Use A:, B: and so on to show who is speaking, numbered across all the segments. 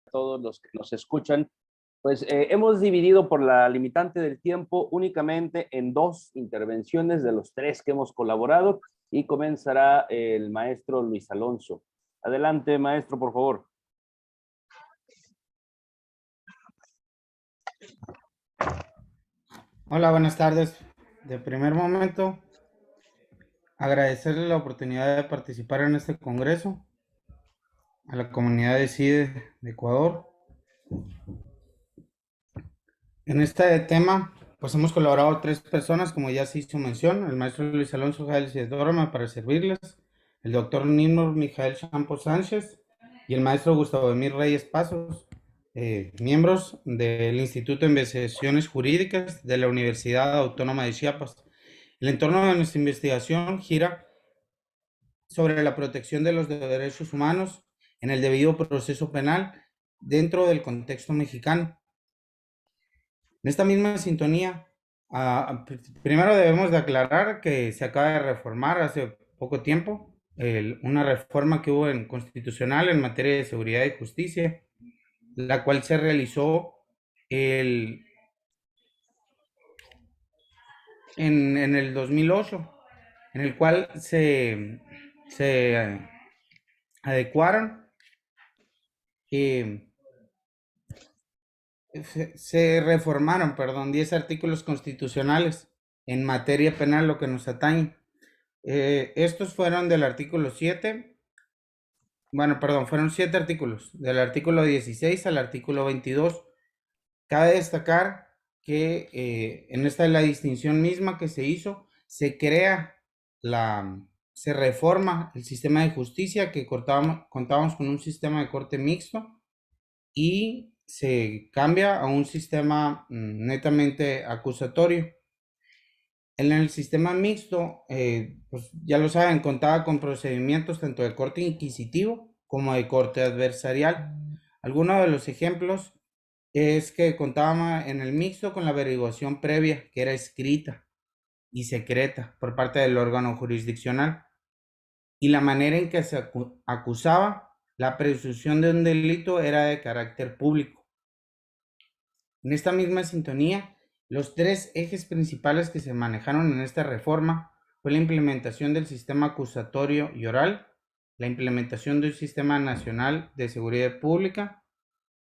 A: todos los que nos escuchan. Pues hemos dividido por la limitante del tiempo únicamente en 2 intervenciones de los 3 que hemos colaborado y comenzará el maestro Luis Alonso. Adelante, maestro, por favor.
B: Hola, buenas tardes. De primer momento, agradecerle la oportunidad de participar en este congreso a la comunidad de CIDE de Ecuador. En este tema, pues hemos colaborado 3 personas, como ya se hizo mención, el maestro Luis Alonso Jales y Dorma para servirles, el doctor Nino Mijael Champo Sánchez y el maestro Gustavo Emir Reyes Pasos, miembros del Instituto de Investigaciones Jurídicas de la Universidad Autónoma de Chiapas. El entorno de nuestra investigación gira sobre la protección de los derechos humanos en el debido proceso penal dentro del contexto mexicano. En esta misma sintonía, primero debemos de aclarar que se acaba de reformar hace poco tiempo una reforma que hubo en constitucional en materia de seguridad y justicia, la cual se realizó en el 2008, en el cual se adecuaron se reformaron, 10 artículos constitucionales en materia penal, lo que nos atañe. Estos fueron del artículo 7, fueron 7 artículos, del artículo 16 al artículo 22. Cabe destacar que en esta es la distinción misma que se hizo, se reforma el sistema de justicia, que contábamos con un sistema de corte mixto, y se cambia a un sistema netamente acusatorio. En el sistema mixto, pues ya lo saben, contaba con procedimientos tanto de corte inquisitivo como de corte adversarial. Algunos de los ejemplos es que contaba en el mixto con la averiguación previa, que era escrita y secreta por parte del órgano jurisdiccional, y la manera en que se acusaba, la presunción de un delito era de carácter público. En esta misma sintonía, los 3 ejes principales que se manejaron en esta reforma fue la implementación del sistema acusatorio y oral, la implementación de un sistema nacional de seguridad pública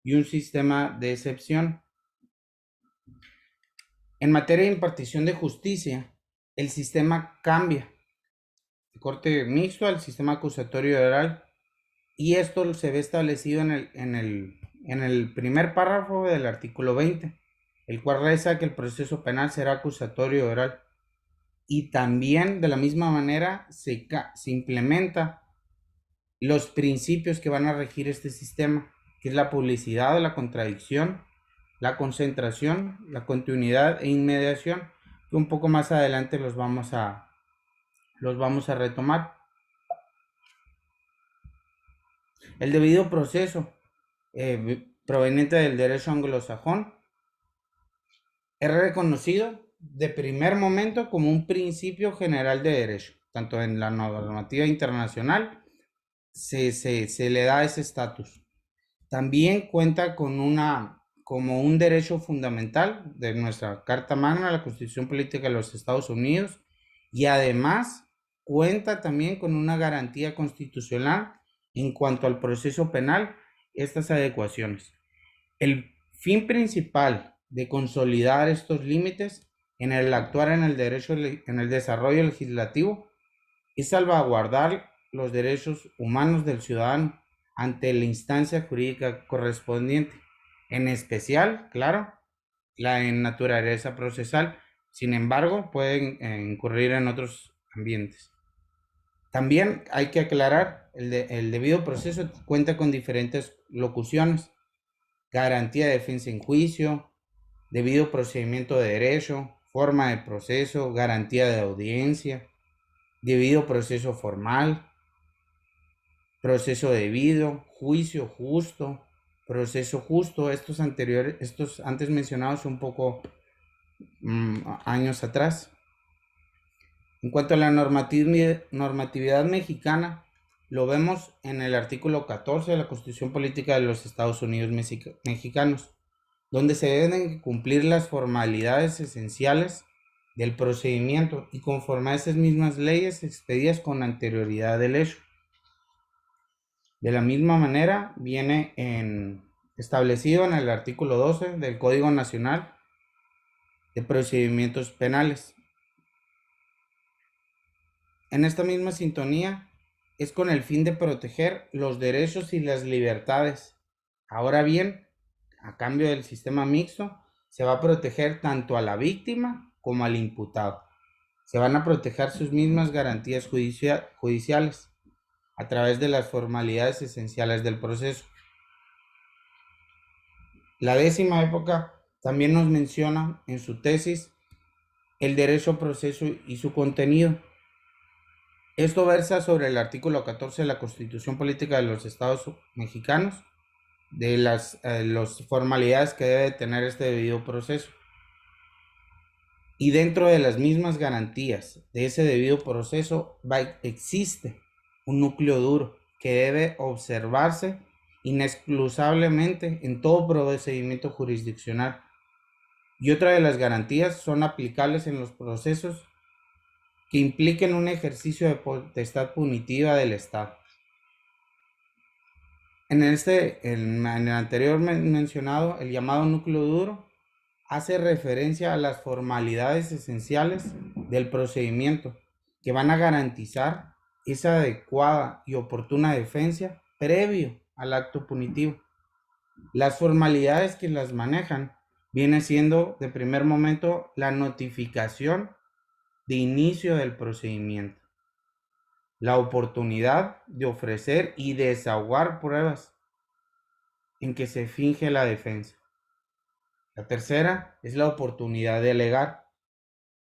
B: y un sistema de excepción. En materia de impartición de justicia, el sistema cambia de corte mixto al sistema acusatorio y oral, y esto se ve establecido en el primer párrafo del artículo 20, el cual reza que el proceso penal será acusatorio oral. Y también de la misma manera se implementa los principios que van a regir este sistema, que es la publicidad, la contradicción, la concentración, la continuidad e inmediación, que un poco más adelante los vamos a retomar. El debido proceso proveniente del derecho anglosajón es reconocido de primer momento como un principio general de derecho, tanto en la normativa internacional se le da ese estatus. También cuenta como un derecho fundamental de nuestra Carta Magna, la Constitución Política de los Estados Unidos, y además cuenta también con una garantía constitucional en cuanto al proceso penal, estas adecuaciones. El fin principal de consolidar estos límites en el actuar en el desarrollo legislativo es salvaguardar los derechos humanos del ciudadano ante la instancia jurídica correspondiente, en especial, claro, la en naturaleza procesal. Sin embargo, pueden incurrir en otros ambientes. También hay que aclarar, el debido proceso cuenta con diferentes locuciones: garantía de defensa en juicio, debido procedimiento de derecho, forma de proceso, garantía de audiencia, debido proceso formal, proceso debido, juicio justo, proceso justo. Estos antes mencionados un poco años atrás. En cuanto a la normatividad mexicana, lo vemos en el artículo 14 de la Constitución Política de los Estados Unidos Mexicanos, donde se deben cumplir las formalidades esenciales del procedimiento y conforme a esas mismas leyes expedidas con anterioridad del hecho. De la misma manera, viene establecido en el artículo 12 del Código Nacional de Procedimientos Penales. En esta misma sintonía es con el fin de proteger los derechos y las libertades. Ahora bien, a cambio del sistema mixto, se va a proteger tanto a la víctima como al imputado. Se van a proteger sus mismas garantías judiciales a través de las formalidades esenciales del proceso. La 10ª época también nos menciona en su tesis el derecho a proceso y su contenido. Esto versa sobre el artículo 14 de la Constitución Política de los Estados Mexicanos, de las formalidades que debe tener este debido proceso. Y dentro de las mismas garantías de ese debido proceso existe un núcleo duro que debe observarse inexcusablemente en todo procedimiento jurisdiccional. Y otra de las garantías son aplicables en los procesos que impliquen un ejercicio de potestad punitiva del Estado. En el anterior mencionado, el llamado núcleo duro hace referencia a las formalidades esenciales del procedimiento que van a garantizar esa adecuada y oportuna defensa previo al acto punitivo. Las formalidades que las manejan viene siendo de primer momento la notificación de inicio del procedimiento, la oportunidad de ofrecer y desahogar pruebas en que se finge la defensa. La tercera es la oportunidad de alegar.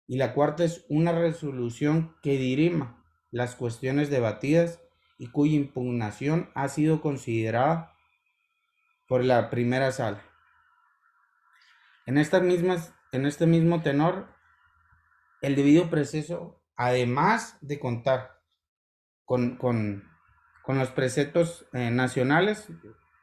B: Y la cuarta es una resolución que dirima las cuestiones debatidas y cuya impugnación ha sido considerada por la primera sala. En este mismo tenor, el debido proceso, además de contar con los preceptos nacionales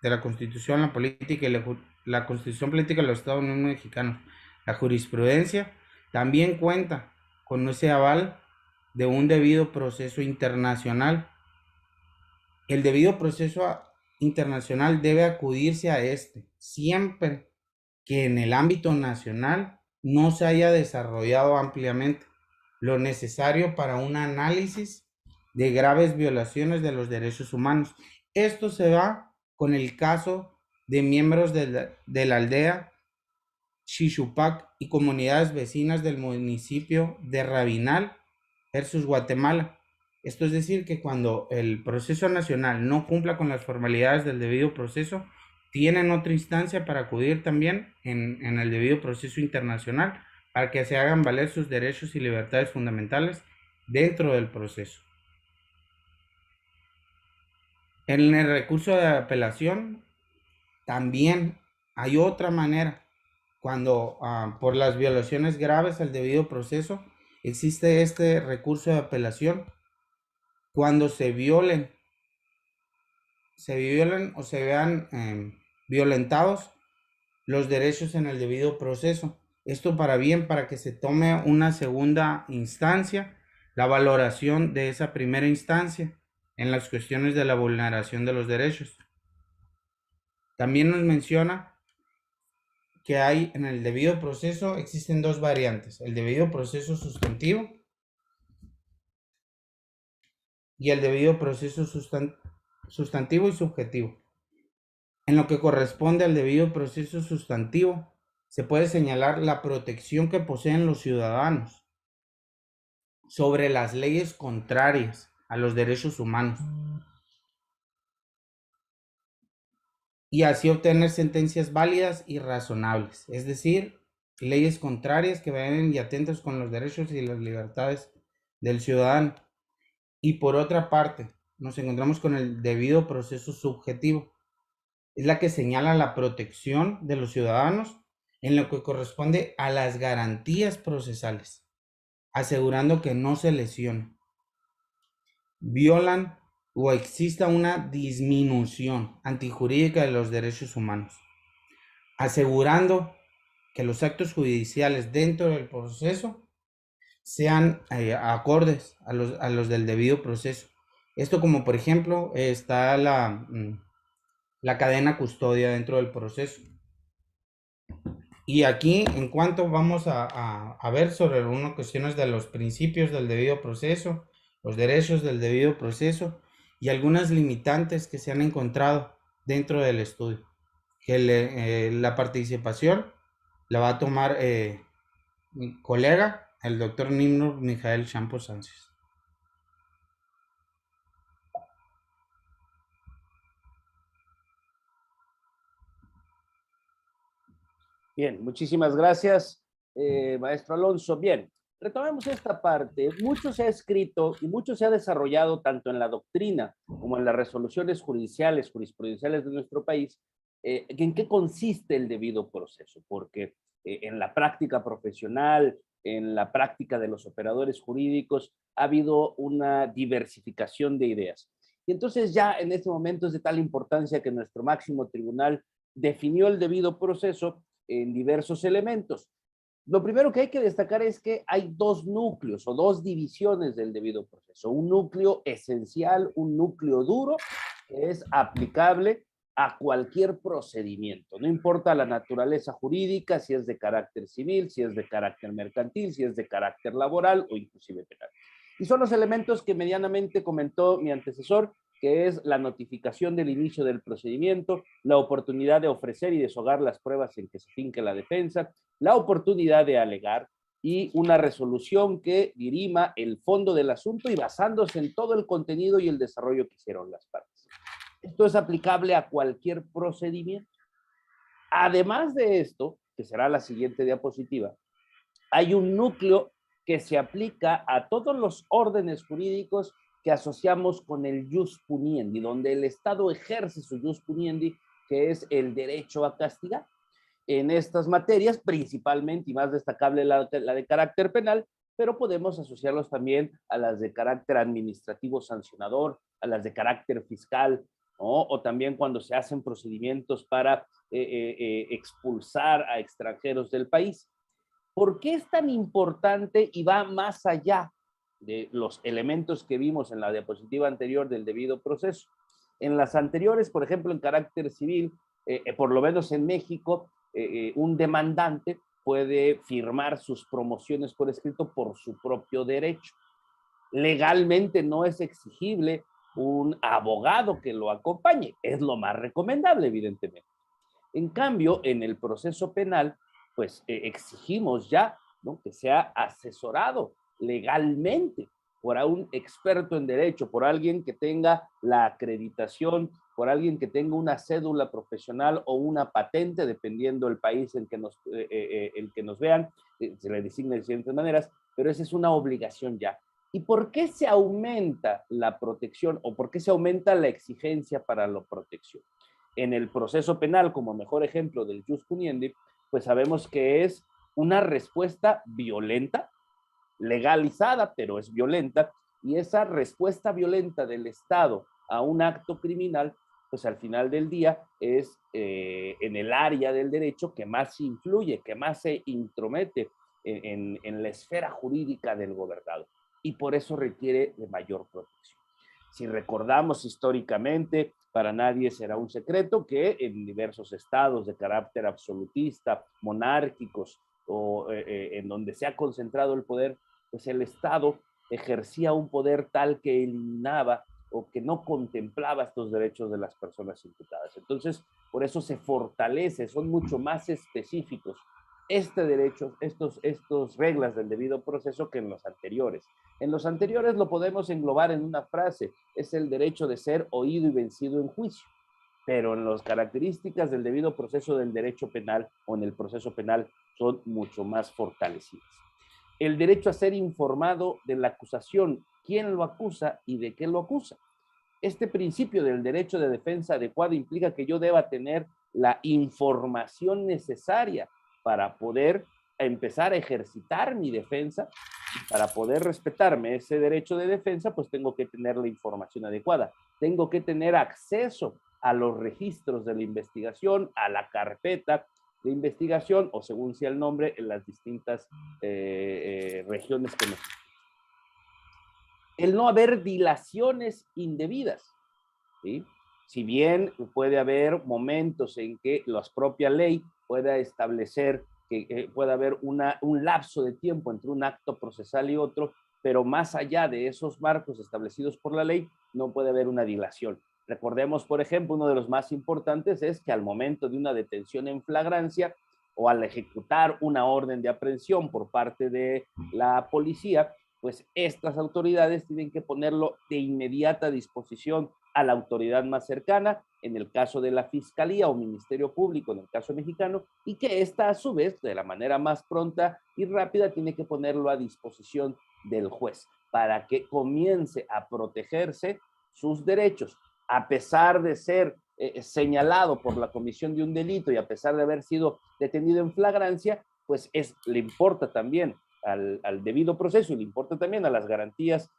B: de la Constitución, la política y la Constitución Política de los Estados Unidos Mexicanos, la jurisprudencia, también cuenta con ese aval de un debido proceso internacional. El debido proceso internacional debe acudirse a este siempre que en el ámbito nacional no se haya desarrollado ampliamente lo necesario para un análisis de graves violaciones de los derechos humanos. Esto se va con el caso de miembros de la aldea Xichupac y comunidades vecinas del municipio de Rabinal versus Guatemala. Esto es decir, que cuando el proceso nacional no cumpla con las formalidades del debido proceso, tienen otra instancia para acudir también en el debido proceso internacional para que se hagan valer sus derechos y libertades fundamentales dentro del proceso. En el recurso de apelación también hay otra manera. Cuando por las violaciones graves al debido proceso existe este recurso de apelación cuando se violen o se vean violentados los derechos en el debido proceso. Esto para que se tome una segunda instancia, la valoración de esa primera instancia en las cuestiones de la vulneración de los derechos. También nos menciona que hay en el debido proceso, existen dos variantes, el debido proceso sustantivo y el debido proceso sustantivo y subjetivo. En lo que corresponde al debido proceso sustantivo, se puede señalar la protección que poseen los ciudadanos sobre las leyes contrarias a los derechos humanos y así obtener sentencias válidas y razonables, es decir, leyes contrarias que vayan y atentas con los derechos y las libertades del ciudadano. Y por otra parte, nos encontramos con el debido proceso subjetivo. Es la que señala la protección de los ciudadanos en lo que corresponde a las garantías procesales, asegurando que no se lesionen, violan o exista una disminución antijurídica de los derechos humanos, asegurando que los actos judiciales dentro del proceso sean acordes a los del debido proceso. Esto como por ejemplo está la cadena custodia dentro del proceso. Y aquí en cuanto vamos a ver sobre algunas cuestiones de los principios del debido proceso, los derechos del debido proceso y algunas limitantes que se han encontrado dentro del estudio. Que la participación la va a tomar mi colega, el doctor Nimrod Mijael Campos Sánchez.
A: Bien, muchísimas gracias, maestro Alonso. Bien, retomemos esta parte. Mucho se ha escrito y mucho se ha desarrollado tanto en la doctrina como en las resoluciones judiciales, jurisprudenciales de nuestro país, en qué consiste el debido proceso, porque en la práctica profesional, en la práctica de los operadores jurídicos, ha habido una diversificación de ideas. Y entonces ya en este momento es de tal importancia que nuestro máximo tribunal definió el debido proceso en diversos elementos. Lo primero que hay que destacar es que hay dos núcleos o dos divisiones del debido proceso. Un núcleo esencial, un núcleo duro, que es aplicable a cualquier procedimiento. No importa la naturaleza jurídica, si es de carácter civil, si es de carácter mercantil, si es de carácter laboral o inclusive penal. Y son los elementos que medianamente comentó mi antecesor, que es la notificación del inicio del procedimiento, la oportunidad de ofrecer y deshogar las pruebas en que se finque la defensa, la oportunidad de alegar y una resolución que dirima el fondo del asunto y basándose en todo el contenido y el desarrollo que hicieron las partes. Esto es aplicable a cualquier procedimiento. Además de esto, que será la siguiente diapositiva, hay un núcleo que se aplica a todos los órdenes jurídicos que asociamos con el jus puniendi, donde el Estado ejerce su jus puniendi, que es el derecho a castigar. En estas materias, principalmente y más destacable la de carácter penal, pero podemos asociarlos también a las de carácter administrativo sancionador, a las de carácter fiscal, ¿no? O también cuando se hacen procedimientos para expulsar a extranjeros del país. ¿Por qué es tan importante y va más allá de los elementos que vimos en la diapositiva anterior del debido proceso? En las anteriores, por ejemplo, en carácter civil, por lo menos en México, un demandante puede firmar sus promociones por escrito por su propio derecho. Legalmente no es exigible un abogado que lo acompañe, es lo más recomendable, evidentemente. En cambio, en el proceso penal, pues exigimos ya, ¿no?, que sea asesorado legalmente por un experto en derecho, por alguien que tenga la acreditación, por alguien que tenga una cédula profesional o una patente, dependiendo del país en que nos vean, se le designa de diferentes maneras, pero esa es una obligación ya. ¿Y por qué se aumenta la protección o por qué se aumenta la exigencia para la protección? En el proceso penal, como mejor ejemplo del jus puniendi, pues sabemos que es una respuesta violenta, legalizada, pero es violenta, y esa respuesta violenta del Estado a un acto criminal, pues al final del día es en el área del derecho que más influye, que más se intromete en la esfera jurídica del gobernado, y por eso requiere de mayor protección. Si recordamos históricamente, para nadie será un secreto que en diversos estados de carácter absolutista, monárquicos o en donde se ha concentrado el poder, pues el Estado ejercía un poder tal que eliminaba o que no contemplaba estos derechos de las personas imputadas. Entonces, por eso se fortalece, son mucho más específicos este derecho, estos reglas del debido proceso que en los anteriores. En los anteriores lo podemos englobar en una frase, es el derecho de ser oído y vencido en juicio, pero en las características del debido proceso del derecho penal o en el proceso penal son mucho más fortalecidas. El derecho a ser informado de la acusación, quién lo acusa y de qué lo acusa. Este principio del derecho de defensa adecuado implica que yo deba tener la información necesaria para poder a empezar a ejercitar mi defensa. Para poder respetarme ese derecho de defensa, pues tengo que tener la información adecuada. Tengo que tener acceso a los registros de la investigación, a la carpeta de investigación, o según sea el nombre, en las distintas regiones que nos... El no haber dilaciones indebidas, ¿sí? Si bien puede haber momentos en que la propia ley pueda establecer que pueda haber un lapso de tiempo entre un acto procesal y otro, pero más allá de esos marcos establecidos por la ley, no puede haber una dilación. Recordemos, por ejemplo, uno de los más importantes es que al momento de una detención en flagrancia o al ejecutar una orden de aprehensión por parte de la policía, pues estas autoridades tienen que ponerlo de inmediata disposición a la autoridad más cercana, en el caso de la Fiscalía o Ministerio Público, en el caso mexicano, y que ésta a su vez, de la manera más pronta y rápida, tiene que ponerlo a disposición del juez para que comience a protegerse sus derechos, a pesar de ser señalado por la comisión de un delito y a pesar de haber sido detenido en flagrancia, pues le importa también al debido proceso y le importa también a las garantías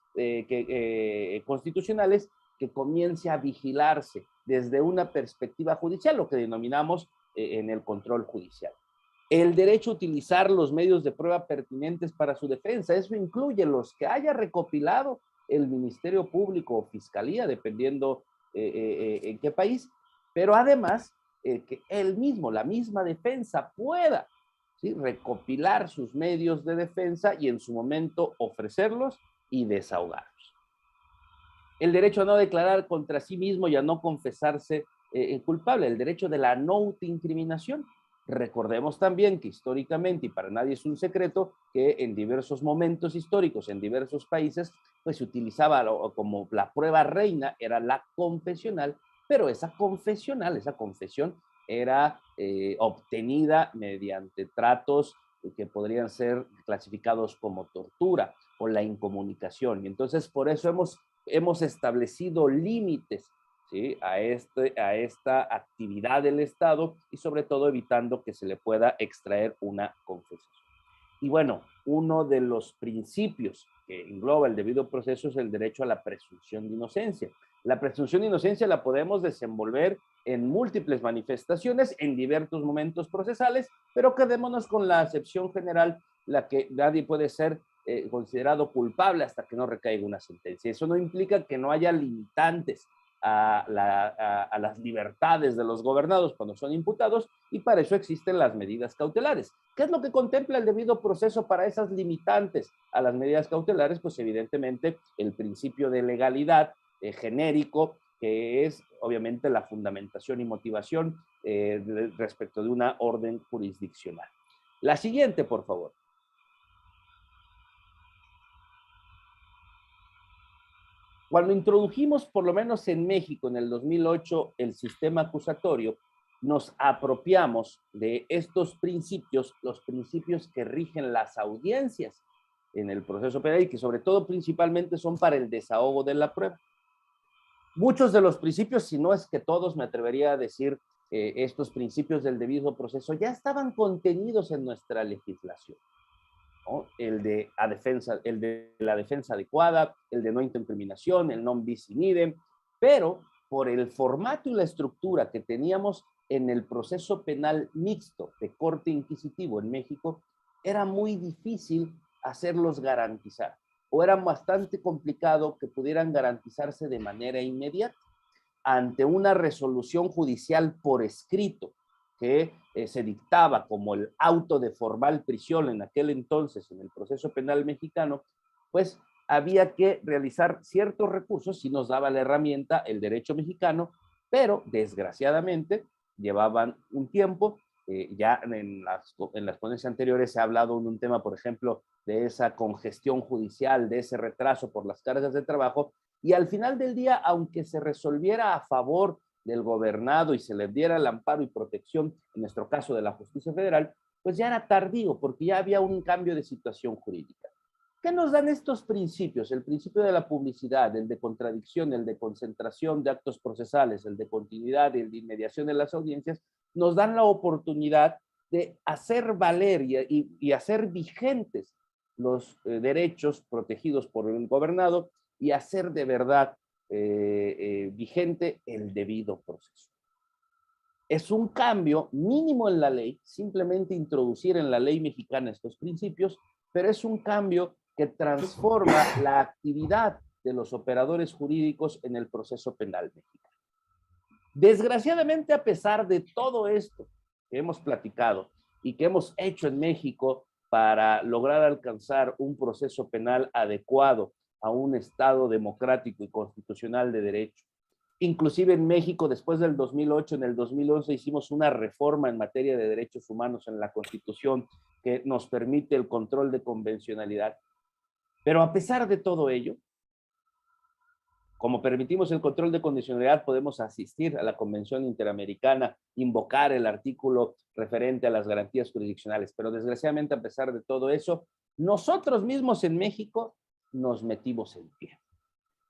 A: constitucionales que comience a vigilarse desde una perspectiva judicial, lo que denominamos en el control judicial. El derecho a utilizar los medios de prueba pertinentes para su defensa, eso incluye los que haya recopilado el Ministerio Público o Fiscalía, dependiendo en qué país, pero además que él mismo, la misma defensa pueda, ¿sí?, recopilar sus medios de defensa y en su momento ofrecerlos y desahogarlos. El derecho a no declarar contra sí mismo y a no confesarse culpable, el derecho de la no autoincriminación. Recordemos también que históricamente, y para nadie es un secreto, que en diversos momentos históricos, en diversos países, pues se utilizaba como la prueba reina, era la confesional, pero esa confesión era obtenida mediante tratos que podrían ser clasificados como tortura o la incomunicación. Y entonces por eso hemos establecido límites, ¿sí?, a esta actividad del Estado y sobre todo evitando que se le pueda extraer una confesión. Y bueno, uno de los principios que engloba el debido proceso es el derecho a la presunción de inocencia. La presunción de inocencia la podemos desenvolver en múltiples manifestaciones, en diversos momentos procesales, pero quedémonos con la acepción general, la que nadie puede ser considerado culpable hasta que no recaiga una sentencia. Eso no implica que no haya limitantes a las libertades de los gobernados cuando son imputados, y para eso existen las medidas cautelares. ¿Qué es lo que contempla el debido proceso para esas limitantes a las medidas cautelares? Pues evidentemente el principio de legalidad genérico, que es obviamente la fundamentación y motivación respecto de una orden jurisdiccional. La siguiente, por favor. Cuando introdujimos, por lo menos en México, en el 2008, el sistema acusatorio, nos apropiamos de estos principios, los principios que rigen las audiencias en el proceso penal y que sobre todo principalmente son para el desahogo de la prueba. Muchos de los principios, si no es que todos, me atrevería a decir, estos principios del debido proceso ya estaban contenidos en nuestra legislación, ¿no? El de la defensa adecuada, el de no autoincriminación, el non bis in idem, pero por el formato y la estructura que teníamos en el proceso penal mixto de corte inquisitivo en México, era muy difícil hacerlos garantizar, o era bastante complicado que pudieran garantizarse de manera inmediata ante una resolución judicial por escrito que se dictaba como el auto de formal prisión en aquel entonces en el proceso penal mexicano, pues había que realizar ciertos recursos y nos daba la herramienta el derecho mexicano, pero desgraciadamente llevaban un tiempo. Ya en las ponencias anteriores se ha hablado de un tema, por ejemplo, de esa congestión judicial, de ese retraso por las cargas de trabajo, y al final del día, aunque se resolviera a favor del gobernado y se le diera el amparo y protección, en nuestro caso de la justicia federal, pues ya era tardío porque ya había un cambio de situación jurídica. ¿Qué nos dan estos principios? El principio de la publicidad, el de contradicción, el de concentración de actos procesales, el de continuidad y el de inmediación de las audiencias, nos dan la oportunidad de hacer valer y hacer vigentes los derechos protegidos por el gobernado y hacer de verdad vigente el debido proceso. Es un cambio mínimo en la ley, simplemente introducir en la ley mexicana estos principios, pero es un cambio que transforma la actividad de los operadores jurídicos en el proceso penal mexicano. Desgraciadamente, a pesar de todo esto que hemos platicado y que hemos hecho en México para lograr alcanzar un proceso penal adecuado a un Estado democrático y constitucional de derecho, inclusive en México, después del 2008, en el 2011 hicimos una reforma en materia de derechos humanos en la Constitución que nos permite el control de convencionalidad. Pero a pesar de todo ello, como permitimos el control de condicionalidad, podemos asistir a la Convención Interamericana, invocar el artículo referente a las garantías jurisdiccionales. Pero desgraciadamente, a pesar de todo eso, nosotros mismos en México nos metimos en pie.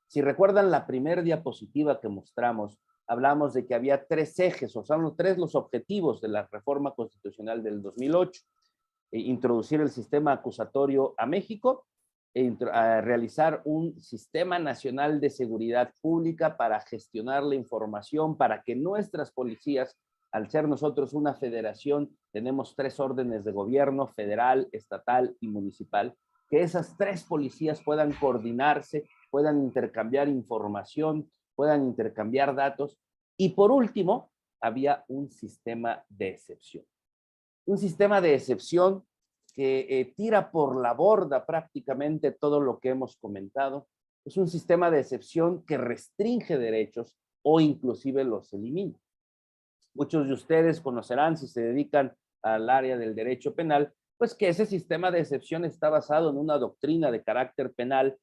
A: Si recuerdan la primera diapositiva que mostramos, hablamos de que había tres ejes, o sea, tres los objetivos de la reforma constitucional del 2008. Introducir el sistema acusatorio a México, realizar un sistema nacional de seguridad pública para gestionar la información, para que nuestras policías, al ser nosotros una federación, tenemos tres órdenes de gobierno, federal, estatal y municipal, que esas tres policías puedan coordinarse, puedan intercambiar información, puedan intercambiar datos. Y por último, había un sistema de excepción. Un sistema de excepción que tira por la borda prácticamente todo lo que hemos comentado. Es un sistema de excepción que restringe derechos o inclusive los elimina. Muchos de ustedes conocerán, si se dedican al área del derecho penal, pues que ese sistema de excepción está basado en una doctrina de carácter penal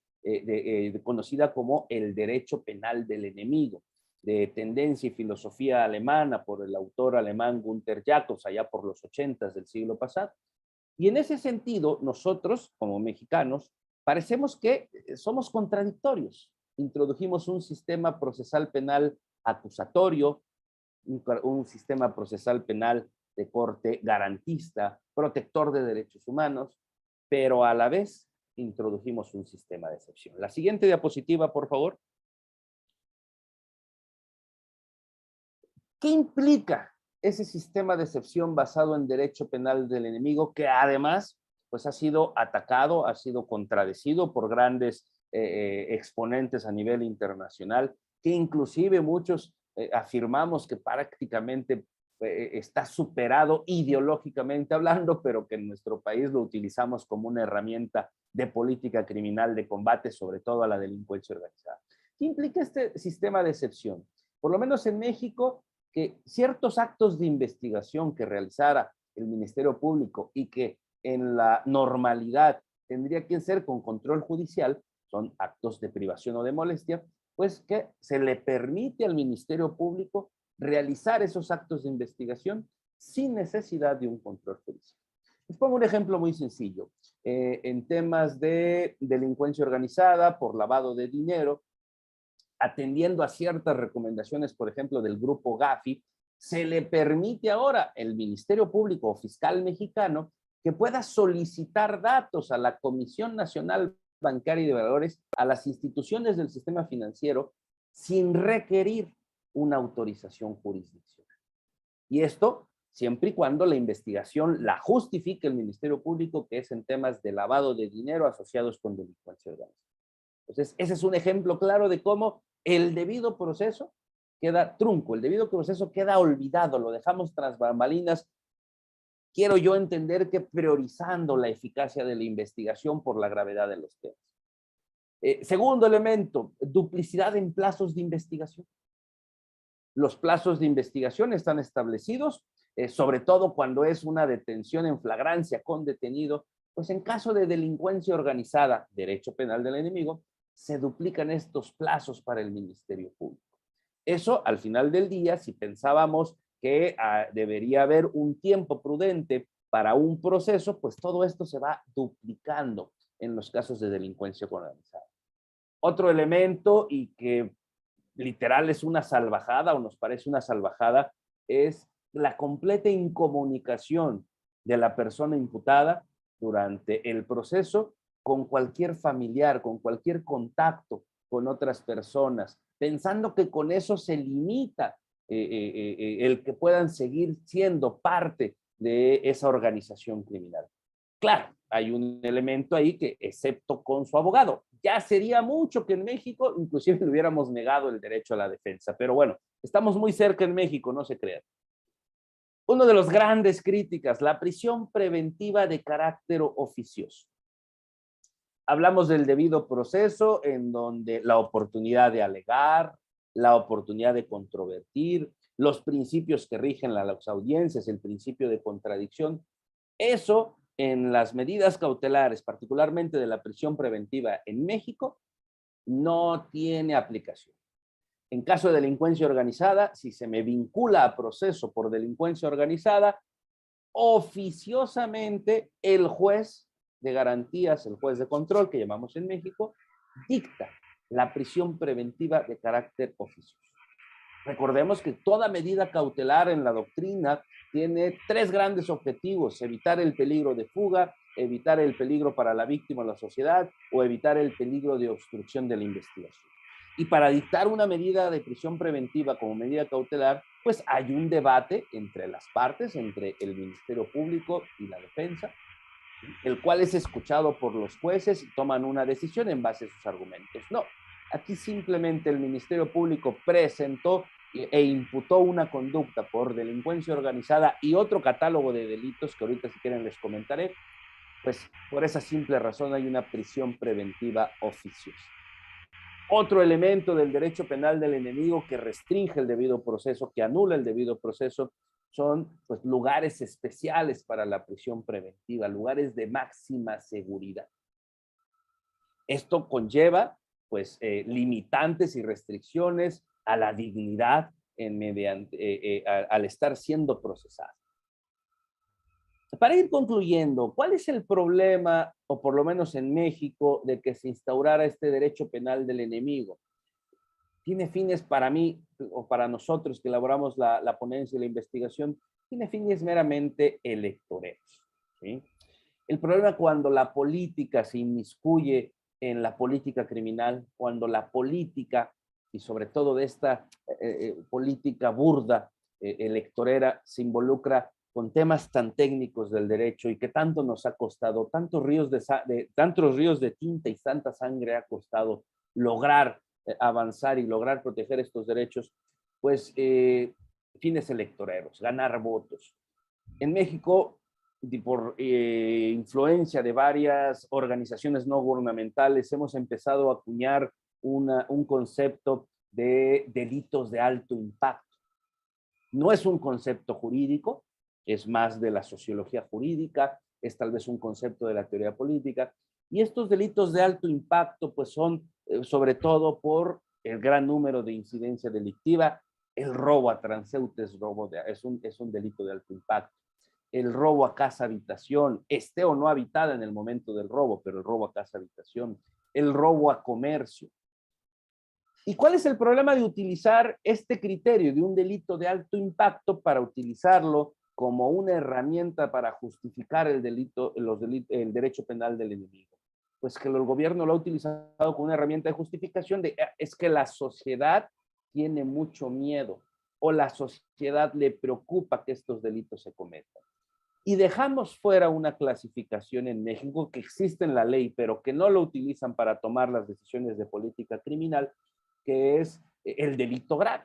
A: conocida como el derecho penal del enemigo, de tendencia y filosofía alemana por el autor alemán Günther Jacobs, allá por los 80s del siglo pasado. Y en ese sentido, nosotros, como mexicanos, parecemos que somos contradictorios. Introdujimos un sistema procesal penal acusatorio, un sistema procesal penal de corte garantista, protector de derechos humanos, pero a la vez introdujimos un sistema de excepción. La siguiente diapositiva, por favor. ¿Qué implica ese sistema de excepción basado en derecho penal del enemigo, que además pues, ha sido atacado, ha sido contradecido por grandes exponentes a nivel internacional, que inclusive muchos afirmamos que prácticamente está superado ideológicamente hablando, pero que en nuestro país lo utilizamos como una herramienta de política criminal de combate, sobre todo a la delincuencia organizada? ¿Qué implica este sistema de excepción? Por lo menos en México, que ciertos actos de investigación que realizara el Ministerio Público y que en la normalidad tendría que ser con control judicial, son actos de privación o de molestia, pues que se le permite al Ministerio Público realizar esos actos de investigación sin necesidad de un control judicial. Les pongo un ejemplo muy sencillo. En temas de delincuencia organizada por lavado de dinero, atendiendo a ciertas recomendaciones, por ejemplo, del grupo Gafi, se le permite ahora al Ministerio Público o Fiscal Mexicano que pueda solicitar datos a la Comisión Nacional Bancaria y de Valores, a las instituciones del sistema financiero, sin requerir una autorización jurisdiccional. Y esto siempre y cuando la investigación la justifique el Ministerio Público, que es en temas de lavado de dinero asociados con delincuencia organizada. Entonces, ese es un ejemplo claro de cómo el debido proceso queda trunco, el debido proceso queda olvidado, lo dejamos tras bambalinas. Quiero yo entender que priorizando la eficacia de la investigación por la gravedad de los temas. Segundo elemento, duplicidad en plazos de investigación. Los plazos de investigación están establecidos, sobre todo cuando es una detención en flagrancia con detenido, pues en caso de delincuencia organizada, derecho penal del enemigo, se duplican estos plazos para el Ministerio Público. Eso, al final del día, si pensábamos que debería haber un tiempo prudente para un proceso, pues todo esto se va duplicando en los casos de delincuencia organizada. Otro elemento, y que literal es una salvajada o nos parece una salvajada, es la completa incomunicación de la persona imputada durante el proceso con cualquier familiar, con cualquier contacto con otras personas, pensando que con eso se limita el que puedan seguir siendo parte de esa organización criminal. Claro, hay un elemento ahí que, excepto con su abogado, ya sería mucho que en México inclusive le hubiéramos negado el derecho a la defensa, pero bueno, estamos muy cerca en México, no se crean. Uno de los grandes críticas, la prisión preventiva de carácter oficioso. Hablamos del debido proceso, en donde la oportunidad de alegar, la oportunidad de controvertir, los principios que rigen las audiencias, el principio de contradicción, eso en las medidas cautelares, particularmente de la prisión preventiva en México, no tiene aplicación. En caso de delincuencia organizada, si se me vincula a proceso por delincuencia organizada, oficiosamente el juez de garantías, el juez de control que llamamos en México, dicta la prisión preventiva de carácter oficioso. Recordemos que toda medida cautelar en la doctrina tiene tres grandes objetivos: evitar el peligro de fuga, evitar el peligro para la víctima o la sociedad, o evitar el peligro de obstrucción de la investigación. Y para dictar una medida de prisión preventiva como medida cautelar, pues hay un debate entre las partes, entre el Ministerio Público y la defensa, el cual es escuchado por los jueces y toman una decisión en base a sus argumentos. No, aquí simplemente el Ministerio Público presentó e imputó una conducta por delincuencia organizada y otro catálogo de delitos que ahorita si quieren les comentaré. Pues por esa simple razón hay una prisión preventiva oficiosa. Otro elemento del derecho penal del enemigo que restringe el debido proceso, que anula el debido proceso, son pues lugares especiales para la prisión preventiva, lugares de máxima seguridad. Esto conlleva pues limitantes y restricciones a la dignidad al estar siendo procesado. Para ir concluyendo, ¿cuál es el problema, o por lo menos en México, de que se instaurara este derecho penal del enemigo? Tiene fines para mí, o para nosotros que elaboramos la ponencia y la investigación, tiene fines meramente electoreros, ¿sí? El problema cuando la política se inmiscuye en la política criminal, cuando la política, y sobre todo de esta política burda, electorera, se involucra con temas tan técnicos del derecho y que tanto nos ha costado, tantos ríos de tinta y tanta sangre ha costado lograr avanzar y lograr proteger estos derechos, pues fines electoreros, ganar votos. En México, por influencia de varias organizaciones no gubernamentales, hemos empezado a acuñar un concepto de delitos de alto impacto. No es un concepto jurídico, es más de la sociología jurídica, es tal vez un concepto de la teoría política, y estos delitos de alto impacto pues son sobre todo por el gran número de incidencia delictiva. El robo a transeúntes es un delito de alto impacto. El robo a casa habitación, esté o no habitada en el momento del robo, pero el robo a casa habitación, el robo a comercio. ¿Y cuál es el problema de utilizar este criterio de un delito de alto impacto para utilizarlo como una herramienta para justificar el derecho penal del enemigo? Pues que el gobierno lo ha utilizado como una herramienta de justificación es que la sociedad tiene mucho miedo o la sociedad le preocupa que estos delitos se cometan. Y dejamos fuera una clasificación en México que existe en la ley, pero que no lo utilizan para tomar las decisiones de política criminal, que es el delito grave.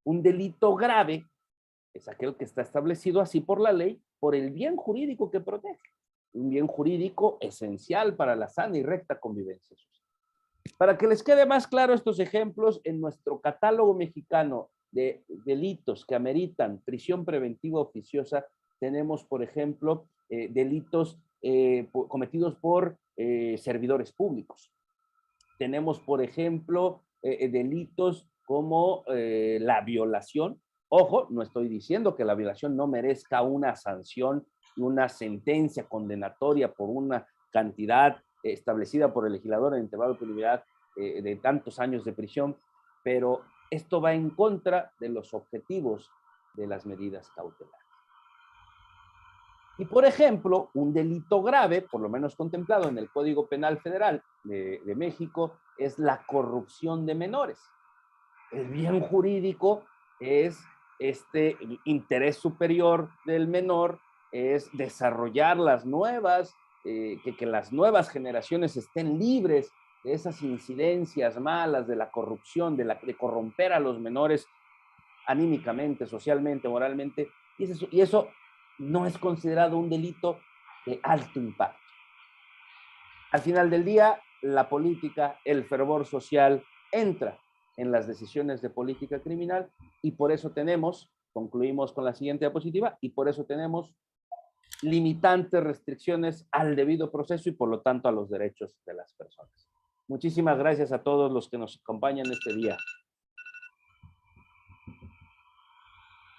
A: Un delito grave es aquel que está establecido así por la ley, por el bien jurídico que protege. Un bien jurídico esencial para la sana y recta convivencia social. Para que les quede más claro estos ejemplos, en nuestro catálogo mexicano de delitos que ameritan prisión preventiva oficiosa, tenemos, por ejemplo, delitos cometidos por servidores públicos. Tenemos, por ejemplo, delitos como la violación. Ojo, no estoy diciendo que la violación no merezca una sanción, una sentencia condenatoria por una cantidad establecida por el legislador en intervalo de punibilidad de tantos años de prisión, pero esto va en contra de los objetivos de las medidas cautelares. Y, por ejemplo, un delito grave, por lo menos contemplado en el Código Penal Federal de México, es la corrupción de menores. El bien jurídico es este interés superior del menor, es desarrollar las nuevas, que las nuevas generaciones estén libres de esas incidencias malas, de la corrupción, de corromper a los menores anímicamente, socialmente, moralmente, y eso no es considerado un delito de alto impacto. Al final del día, la política, el fervor social entra en las decisiones de política criminal y por eso concluimos con la siguiente diapositiva, y por eso tenemos limitantes, restricciones al debido proceso y por lo tanto a los derechos de las personas. Muchísimas gracias a todos los que nos acompañan este día.